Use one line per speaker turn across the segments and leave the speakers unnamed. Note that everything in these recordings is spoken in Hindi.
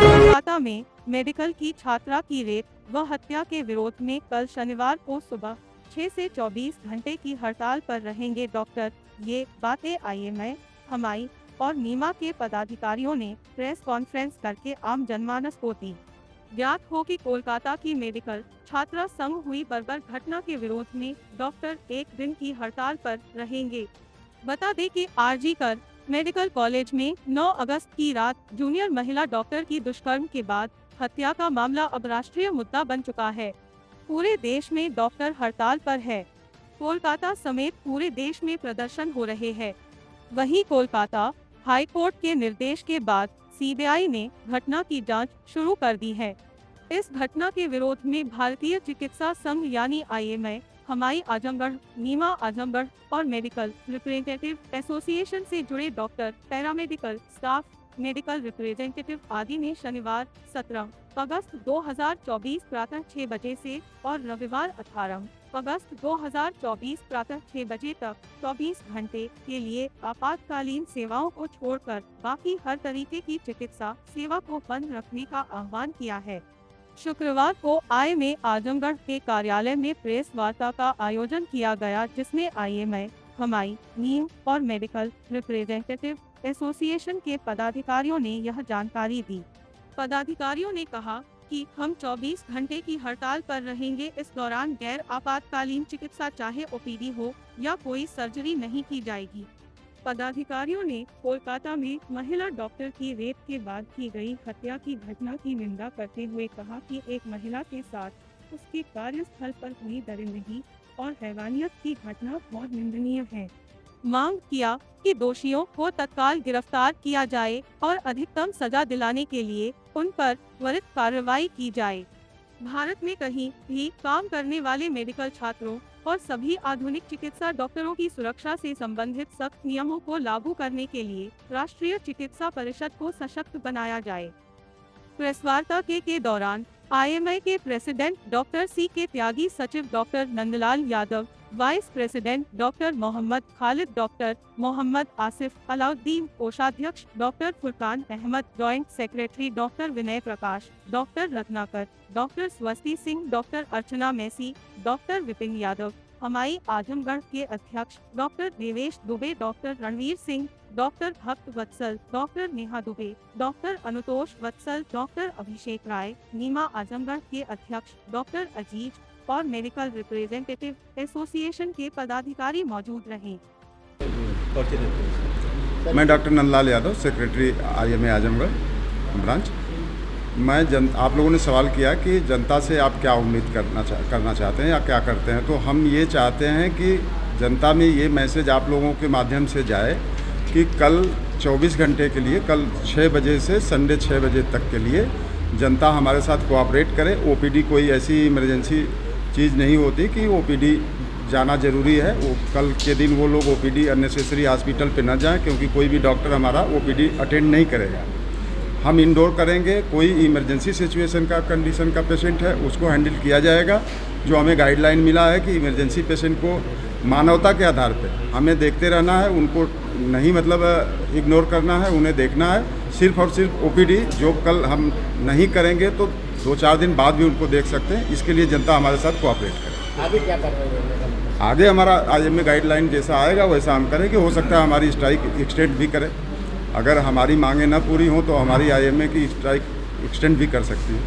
कोलकाता में मेडिकल की छात्रा की रेप व हत्या के विरोध में कल शनिवार को सुबह 6 से 24 घंटे की हड़ताल पर रहेंगे डॉक्टर। ये बातें आईएमए, हमाई और नीमा के पदाधिकारियों ने प्रेस कॉन्फ्रेंस करके आम जनमानस को दी। ज्ञात हो कि कोलकाता की मेडिकल छात्रा संग हुई बर्बर घटना के विरोध में डॉक्टर एक दिन की हड़ताल पर रहेंगे। बता दें कि आरजी कर मेडिकल कॉलेज में 9 अगस्त की रात जूनियर महिला डॉक्टर की दुष्कर्म के बाद हत्या का मामला अब राष्ट्रीय मुद्दा बन चुका है। पूरे देश में डॉक्टर हड़ताल पर है। कोलकाता समेत पूरे देश में प्रदर्शन हो रहे हैं। वहीं कोलकाता हाई कोर्ट के निर्देश के बाद सीबीआई ने घटना की जांच शुरू कर दी है। इस घटना के विरोध में भारतीय चिकित्सा संघ यानी आईएमए, हमाई आजमगढ़, नीमा आजमगढ़ और मेडिकल रिप्रेजेंटेटिव एसोसिएशन से जुड़े doctor, paramedical staff, medical representative आदि ने शनिवार 17 अगस्त 2024 प्रातः 6 बजे से और रविवार 18 अगस्त 2024 प्रातः 6 बजे तक 24 घंटे के लिए आपातकालीन सेवाओं को छोड़कर बाकी हर तरीके की चिकित्सा सेवा को बंद रखने का आह्वान किया है। शुक्रवार को आईएमए आजमगढ़ के कार्यालय में प्रेस वार्ता का आयोजन किया गया, जिसमें आईएमए, हमाई, नीम और मेडिकल रिप्रेजेंटेटिव एसोसिएशन के पदाधिकारियों ने यह जानकारी दी। पदाधिकारियों ने कहा कि हम 24 घंटे की हड़ताल पर रहेंगे। इस दौरान गैर आपातकालीन चिकित्सा चाहे ओपीडी हो या कोई सर्जरी नहीं की जाएगी। पदाधिकारियों ने कोलकाता में महिला डॉक्टर की रेप के बाद की गई हत्या की घटना की निंदा करते हुए कहा कि एक महिला के साथ उसके कार्यस्थल पर हुई दरिंदगी और हैवानियत की घटना बहुत निंदनीय है। मांग किया कि दोषियों को तत्काल गिरफ्तार किया जाए और अधिकतम सजा दिलाने के लिए उन पर त्वरित कार्रवाई की जाए। भारत में कहीं भी काम करने वाले मेडिकल छात्रों और सभी आधुनिक चिकित्सा डॉक्टरों की सुरक्षा से संबंधित सख्त नियमों को लागू करने के लिए राष्ट्रीय चिकित्सा परिषद को सशक्त बनाया जाए। प्रेस वार्ता के दौरान आईएमए के president doctor C K Tyagi, सचिव doctor Nandlal Yadav, vice president doctor Mohammad Khalid, doctor Mohammad Asif Alauddin, कोषाध्यक्ष doctor Furqan Ahmad, joint secretary doctor Vinay Prakash, doctor Ratnakar, doctor Swasti Singh, doctor Archana Massey, doctor Vipin Yadav, हमाई आजमगढ़ के अध्यक्ष doctor Devesh Dubey, doctor Ranveer Singh, doctor Bhakt Vatsal, doctor Neha Dubey, doctor Anutosh Vatsal, doctor Abhishek Rai, NIMA Azamgarh के अध्यक्ष डॉक्टर अजीज और मेडिकल रिप्रेजेंटेटिव एसोसिएशन के पदाधिकारी मौजूद रहे।
मैं doctor Nandlal Yadav, secretary IMA Azamgarh branch. आप लोगों ने सवाल किया कि जनता से आप क्या उम्मीद करना चाहते हैं या क्या करते हैं, तो हम ये चाहते हैं कि जनता में ये मैसेज आप लोगों के माध्यम से जाए कि कल 24 घंटे के लिए, कल 6 बजे से संडे 6 बजे तक के लिए जनता हमारे साथ कोऑपरेट करे। ओपीडी कोई ऐसी इमरजेंसी चीज़ नहीं होती कि ओपीडी जाना ज़रूरी है। वो कल के दिन वो लोग ओपीडी अननेसेसरी हॉस्पिटल पे न जाएं, क्योंकि कोई भी डॉक्टर हमारा ओपीडी अटेंड नहीं करेगा। हम इंडोर करेंगे। कोई इमरजेंसी सिचुएशन का कंडीशन का पेशेंट है उसको हैंडल किया जाएगा। जो हमें गाइडलाइन मिला है कि इमरजेंसी पेशेंट को मानवता के आधार पे हमें देखते रहना है, उनको नहीं मतलब इग्नोर करना है, उन्हें देखना है। सिर्फ और सिर्फ ओपीडी जो कल हम नहीं करेंगे तो 2-4 दिन बाद भी उनको देख सकते हैं। इसके लिए जनता हमारे साथ कोऑपरेट करे।
आगे क्या करवाएंगे?
आगे हमारा आईएमए गाइडलाइन जैसा आएगा वैसा हम करेंगे। हो सकता है हमारी स्ट्राइक एक्सटेंड भी करें। अगर हमारी मांगें न पूरी हों तो हमारी आईएमए की स्ट्राइक एक्सटेंड भी कर सकती है।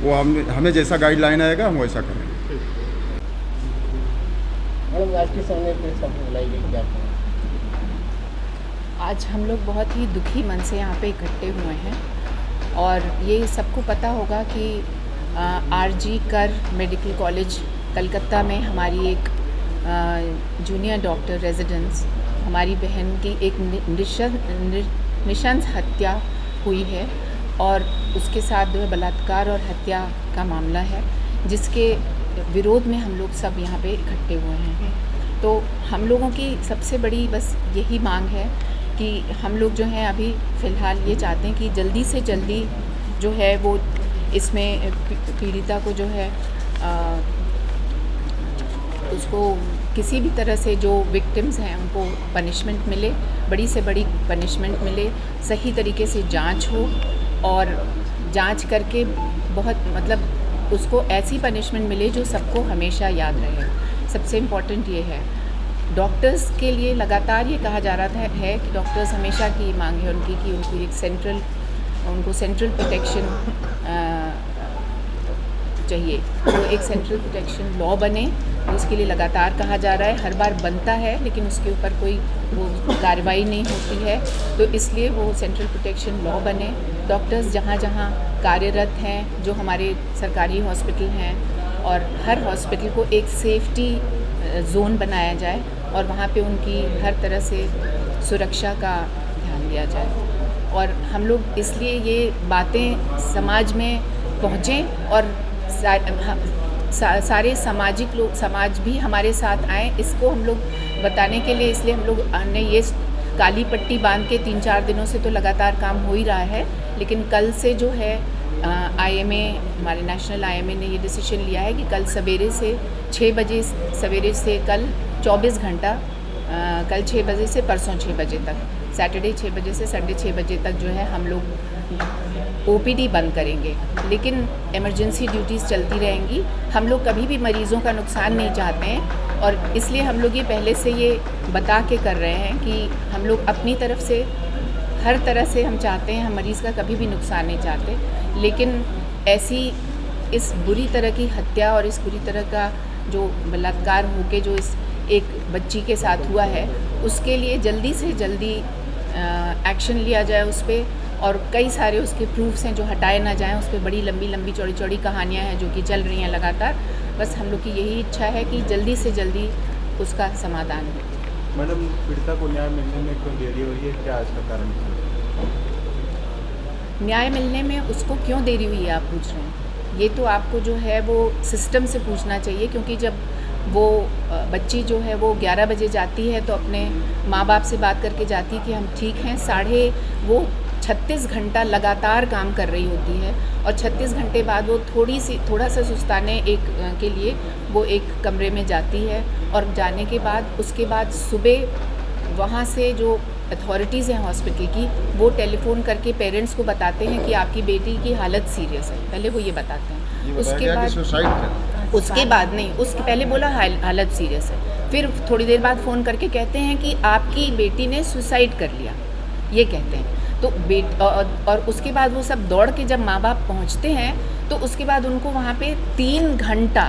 वो हमें जैसा गाइडलाइन आएगा हम वैसा करेंगे।
आज हम लोग बहुत ही दुखी मन से यहाँ पे इकट्ठे हुए हैं और ये सबको पता होगा कि आरजी कर मेडिकल कॉलेज कलकत्ता में हमारी एक जूनियर डॉक्टर रेजिडेंस, हमारी बहन की एक निशंस हत्या हुई है और उसके साथ जो है बलात्कार और हत्या का मामला है, जिसके विरोध में हम लोग सब यहाँ पे इकट्ठे हुए हैं। तो हम लोगों की सबसे बड़ी बस यही मांग है कि हम लोग जो हैं अभी फ़िलहाल ये चाहते हैं कि जल्दी से जल्दी जो है वो इसमें पीड़िता को जो है उसको किसी भी तरह से जो विक्टिम्स हैं उनको पनिशमेंट मिले, बड़ी से बड़ी पनिशमेंट मिले, सही तरीके से जांच हो और जांच करके बहुत मतलब उसको ऐसी पनिशमेंट मिले जो सबको हमेशा याद रहे। सबसे इम्पॉर्टेंट ये है, डॉक्टर्स के लिए लगातार ये कहा जा रहा है कि डॉक्टर्स हमेशा की मांग है उनकी कि उनकी एक उनको सेंट्रल प्रोटेक्शन चाहिए, तो एक सेंट्रल प्रोटेक्शन लॉ बने। उसके लिए लगातार कहा जा रहा है, हर बार बनता है लेकिन उसके ऊपर कोई वो कार्रवाई नहीं होती है, तो इसलिए वो सेंट्रल प्रोटेक्शन लॉ बने। डॉक्टर्स जहाँ जहाँ कार्यरत हैं, जो हमारे सरकारी हॉस्पिटल हैं, और हर हॉस्पिटल को एक सेफ्टी जोन बनाया जाए और वहाँ पे उनकी हर तरह से सुरक्षा का ध्यान दिया जाए। और हम लोग इसलिए ये बातें समाज में पहुँचें और सारे सामाजिक लोग, समाज भी हमारे साथ आए, इसको हम लोग बताने के लिए इसलिए हम लोग ने ये काली पट्टी बांध के 3-4 दिनों से तो लगातार काम हो ही रहा है, लेकिन कल से जो है IMA, हमारे नेशनल IMA ने ये डिसीजन लिया है कि कल सवेरे से 6 बजे, सवेरे से कल 24 घंटा, कल 6 बजे से परसों 6 बजे तक, सैटरडे 6 बजे से संडे 6 बजे तक जो है हम लोग OPD बंद करेंगे, लेकिन इमरजेंसी ड्यूटीज़ चलती रहेंगी। हम लोग कभी भी मरीज़ों का नुकसान नहीं चाहते हैं और इसलिए हम लोग ये पहले से ये बता के कर रहे हैं कि हम लोग अपनी तरफ से हर तरह से हम चाहते हैं, हम मरीज़ का कभी भी नुकसान नहीं चाहते, लेकिन ऐसी इस बुरी तरह की हत्या और इस बुरी तरह का जो बलात्कार होके जो इस एक बच्ची के साथ हुआ है, उसके लिए जल्दी से जल्दी एक्शन लिया जाए उस पर। और कई सारे उसके प्रूफ्स हैं जो हटाए ना जाएं, उस पर बड़ी लंबी लंबी चौड़ी चौड़ी कहानियाँ हैं जो कि चल रही हैं लगातार। बस हम लोग की यही इच्छा है कि जल्दी से जल्दी उसका समाधान हो।
मैडम, पीड़िता को न्याय मिलने में क्यों देरी हो रही है, क्या इसका कारण है?
न्याय मिलने में उसको क्यों देरी हुई है आप पूछ रहे हैं? ये तो आपको जो है वो सिस्टम से पूछना चाहिए, क्योंकि जब वो बच्ची जो है वो 11 बजे जाती है तो अपने माँ बाप से बात करके जाती है कि हम ठीक हैं, वो 36 घंटा लगातार काम कर रही होती है और 36 घंटे बाद वो थोड़ा सा सुस्ताने के लिए वो एक कमरे में जाती है और जाने के बाद उसके बाद सुबह वहाँ से जो अथॉरिटीज़ हैं हॉस्पिटल की, वो टेलीफोन करके पेरेंट्स को बताते हैं कि आपकी बेटी की हालत सीरियस है, पहले वो ये बताते हैं। उसके बाद नहीं, उसके पहले बोला हालत सीरियस है, फिर थोड़ी देर बाद फ़ोन करके कहते हैं कि आपकी बेटी ने सुसाइड कर लिया, ये कहते हैं। तो और उसके बाद वो सब दौड़ के जब माँ बाप पहुँचते हैं तो उसके बाद उनको वहाँ पे 3 घंटा,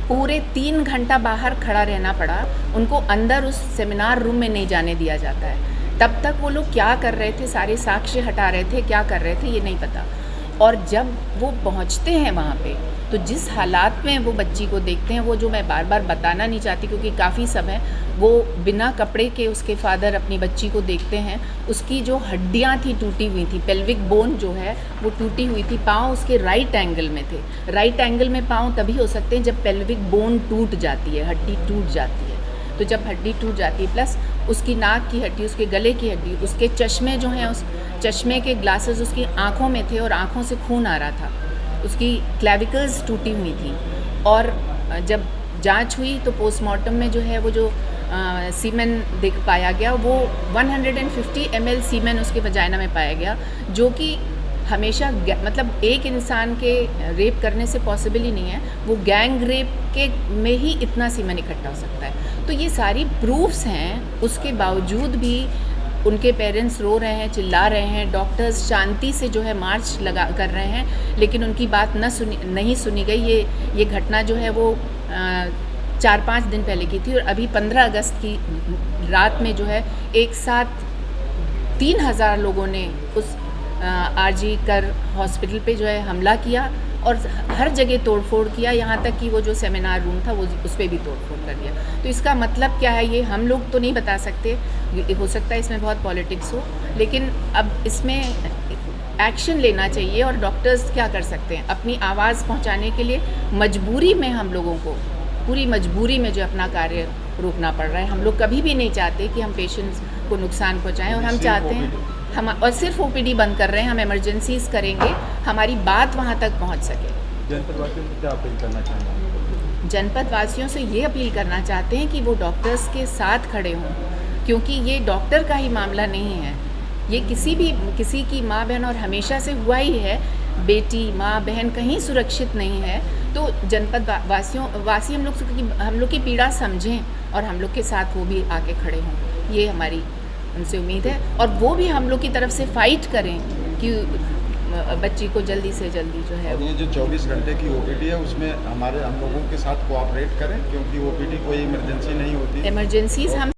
पूरे 3 घंटा बाहर खड़ा रहना पड़ा, उनको अंदर उस सेमिनार रूम में नहीं जाने दिया जाता है। तब तक वो लोग क्या कर रहे थे, सारे साक्ष्य हटा रहे थे, क्या कर रहे थे ये नहीं पता। और जब वो पहुँचते हैं वहाँ पे तो जिस हालात में वो बच्ची को देखते हैं, वो जो मैं बार बार बताना नहीं चाहती क्योंकि काफ़ी सब है, वो बिना कपड़े के उसके फादर अपनी बच्ची को देखते हैं, उसकी जो हड्डियाँ थी टूटी हुई थी, पेल्विक बोन जो है वो टूटी हुई थी, पाँव उसके राइट एंगल में थे। राइट एंगल में पाँव तभी हो सकते हैं जब पेल्विक बोन टूट जाती है, हड्डी टूट जाती है। तो जब हड्डी टूट जाती है, प्लस उसकी नाक की हड्डी, उसके गले की हड्डी, उसके चश्मे जो हैं, उस चश्मे के ग्लासेस उसकी आँखों में थे और आँखों से खून आ रहा था, उसकी क्लेविकल्स टूटी हुई थी। और जब जांच हुई तो पोस्टमार्टम में जो है वो जो सीमेन देख पाया गया, वो 150 ml सीमेन उसके वजाइना में पाया गया, जो कि हमेशा मतलब एक इंसान के रेप करने से पॉसिबल ही नहीं है, वो गैंग रेप के में ही इतना सीमेन इकट्ठा हो सकता है। तो ये सारी प्रूफ्स हैं, उसके बावजूद भी उनके पेरेंट्स रो रहे हैं, चिल्ला रहे हैं, डॉक्टर्स शांति से जो है मार्च कर रहे हैं, लेकिन उनकी बात नहीं सुनी गई। ये घटना जो है वो 4-5 दिन पहले की थी और अभी 15 अगस्त की रात में जो है एक साथ 3000 लोगों ने उस RG कर हॉस्पिटल पे जो है हमला किया और हर जगह तोड़फोड़ किया, यहाँ तक कि वो जो सेमिनार रूम था वो उस पर भी तोड़फोड़ कर दिया। तो इसका मतलब क्या है, ये हम लोग तो नहीं बता सकते, हो सकता है इसमें बहुत पॉलिटिक्स हो, लेकिन अब इसमें एक्शन लेना चाहिए। और डॉक्टर्स क्या कर सकते हैं, अपनी आवाज़ पहुँचाने के लिए मजबूरी में हम लोगों को, पूरी मजबूरी में जो अपना कार्य रोकना पड़ रहा है। हम लोग कभी भी नहीं चाहते कि हम पेशेंट्स को नुकसान पहुँचाएँ, और हम चाहते हैं हम और सिर्फ OPD बंद कर रहे हैं, हम इमरजेंसीज करेंगे, हमारी बात वहाँ तक पहुँच सके।
जनपदवासियों को क्या अपील करना चाहेंगे?
जनपद वासियों से ये अपील करना चाहते हैं कि वो डॉक्टर्स के साथ खड़े हों, क्योंकि ये डॉक्टर का ही मामला नहीं है, ये किसी की माँ बहन और हमेशा से हुआ ही है। बेटी माँ बहन कहीं सुरक्षित नहीं है, तो जनपद वासी हम लोग की पीड़ा समझें और हम लोग के साथ वो भी आके खड़े हों, ये हमारी उनसे उम्मीद है। और वो भी हम लोग की तरफ से फाइट करें कि बच्ची को जल्दी से जल्दी जो है।
और ये जो 24 घंटे की ओपीडी है उसमें हम लोगों के साथ कोऑपरेट करें, क्योंकि ओपीडी कोई इमरजेंसी नहीं होती।
इमरजेंसीज हम